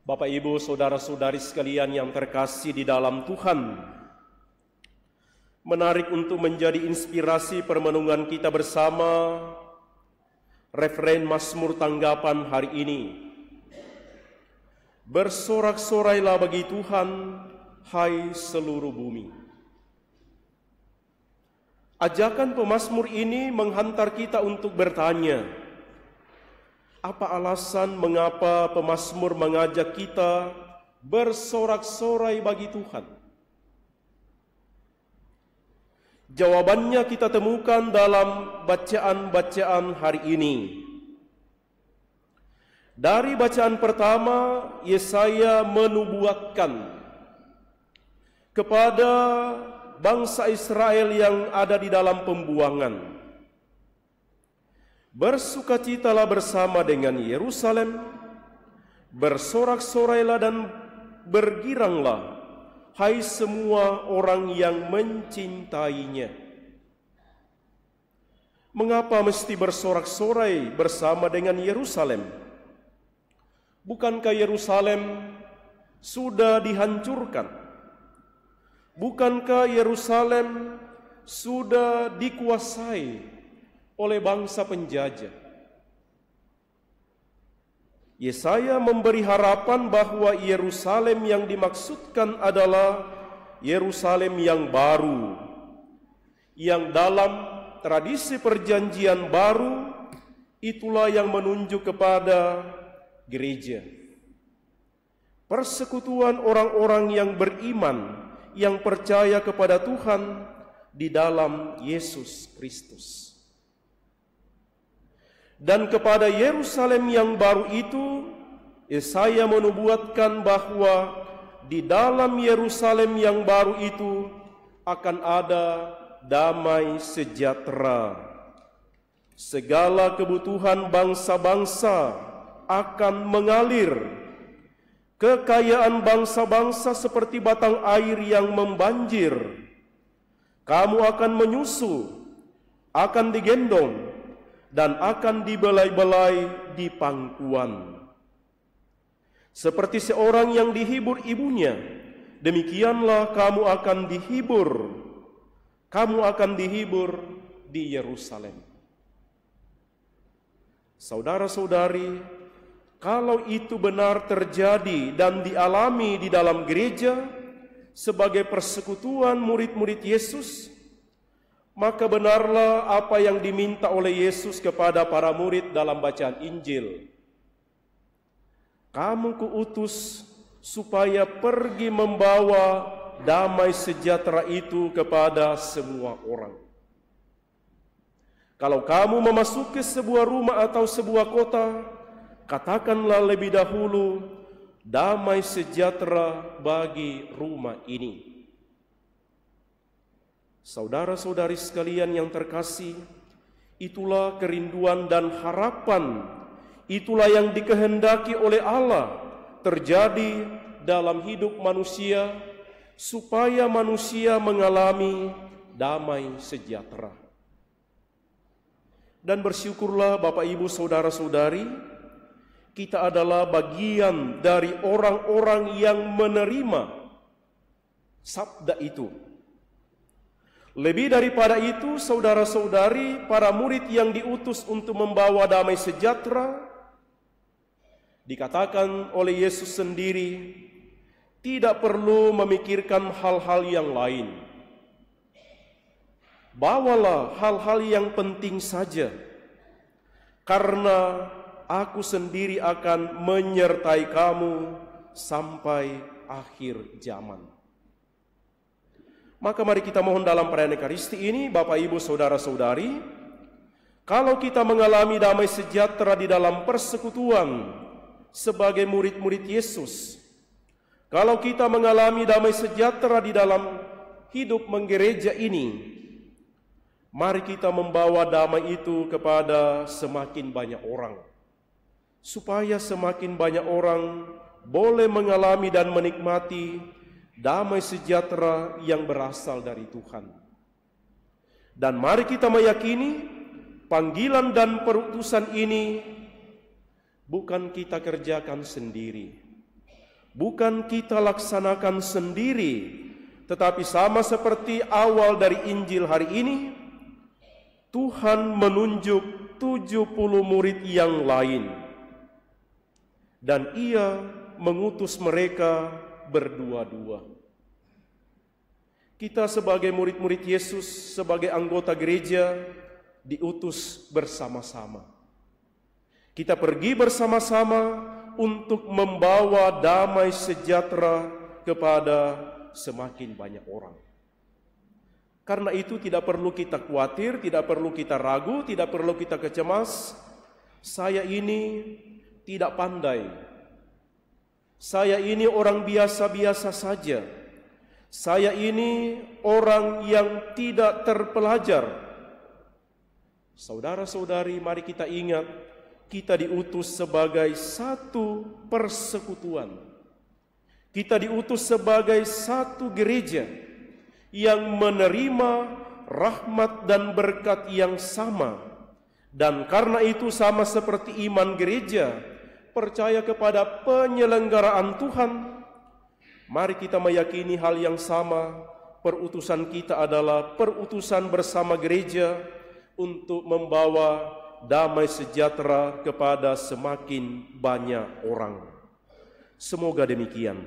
Bapak, Ibu, saudara-saudari sekalian yang terkasih di dalam Tuhan, menarik untuk menjadi inspirasi permenungan kita bersama referen Mazmur tanggapan hari ini. Bersorak-sorailah bagi Tuhan, hai seluruh bumi. Ajakan pemazmur ini menghantar kita untuk bertanya, apa alasan mengapa pemazmur mengajak kita bersorak-sorai bagi Tuhan? Jawabannya kita temukan dalam bacaan-bacaan hari ini. Dari bacaan pertama, Yesaya menubuatkan kepada bangsa Israel yang ada di dalam pembuangan. Bersukacitalah bersama dengan Yerusalem, bersorak-sorailah dan bergiranglah, hai semua orang yang mencintainya. Mengapa mesti bersorak-sorai bersama dengan Yerusalem? Bukankah Yerusalem sudah dihancurkan? Bukankah Yerusalem sudah dikuasai oleh bangsa penjajah? Yesaya memberi harapan bahwa Yerusalem yang dimaksudkan adalah Yerusalem yang baru, yang dalam tradisi perjanjian baru itulah yang menunjuk kepada gereja. Persekutuan orang-orang yang beriman, yang percaya kepada Tuhan di dalam Yesus Kristus. Dan kepada Yerusalem yang baru itu, Yesaya menubuatkan bahwa di dalam Yerusalem yang baru itu akan ada damai sejahtera. Segala kebutuhan bangsa-bangsa akan mengalir. Kekayaan bangsa-bangsa seperti batang air yang membanjir. Kamu akan menyusu, akan digendong, dan akan dibelai-belai di pangkuan. Seperti seorang yang dihibur ibunya, demikianlah kamu akan dihibur. Kamu akan dihibur di Yerusalem. Saudara-saudari, kalau itu benar terjadi dan dialami di dalam gereja sebagai persekutuan murid-murid Yesus, maka benarlah apa yang diminta oleh Yesus kepada para murid dalam bacaan Injil. Kamu kuutus supaya pergi membawa damai sejahtera itu kepada semua orang. Kalau kamu memasuki sebuah rumah atau sebuah kota, katakanlah lebih dahulu, damai sejahtera bagi rumah ini. Saudara-saudari sekalian yang terkasih, itulah kerinduan dan harapan, itulah yang dikehendaki oleh Allah terjadi dalam hidup manusia, supaya manusia mengalami damai sejahtera. Dan bersyukurlah Bapak, Ibu, saudara-saudari, kita adalah bagian dari orang-orang yang menerima sabda itu. Lebih daripada itu, saudara-saudari, para murid yang diutus untuk membawa damai sejahtera, dikatakan oleh Yesus sendiri, tidak perlu memikirkan hal-hal yang lain. Bawalah hal-hal yang penting saja, karena Aku sendiri akan menyertai kamu sampai akhir zaman. Maka mari kita mohon dalam perayaan Ekaristi ini, Bapak, Ibu, saudara-saudari, kalau kita mengalami damai sejahtera di dalam persekutuan sebagai murid-murid Yesus, kalau kita mengalami damai sejahtera di dalam hidup menggereja ini, mari kita membawa damai itu kepada semakin banyak orang, supaya semakin banyak orang boleh mengalami dan menikmati damai sejahtera yang berasal dari Tuhan. Dan mari kita meyakini panggilan dan perutusan ini bukan kita kerjakan sendiri, bukan kita laksanakan sendiri, tetapi sama seperti awal dari Injil hari ini, Tuhan menunjuk 70 murid yang lain, dan Ia mengutus mereka berdua-dua. Kita sebagai murid-murid Yesus, sebagai anggota gereja, diutus bersama-sama. Kita pergi bersama-sama untuk membawa damai sejahtera kepada semakin banyak orang. Karena itu tidak perlu kita khawatir, tidak perlu kita ragu, tidak perlu kita kecemas. Saya ini tidak pandai. Saya ini orang biasa-biasa saja. Saya ini orang yang tidak terpelajar. Saudara-saudari, mari kita ingat, kita diutus sebagai satu persekutuan. Kita diutus sebagai satu gereja yang menerima rahmat dan berkat yang sama. Dan karena itu sama seperti iman gereja, percaya kepada penyelenggaraan Tuhan. Mari kita meyakini hal yang sama. Perutusan kita adalah perutusan bersama gereja untuk membawa damai sejahtera kepada semakin banyak orang. Semoga demikian.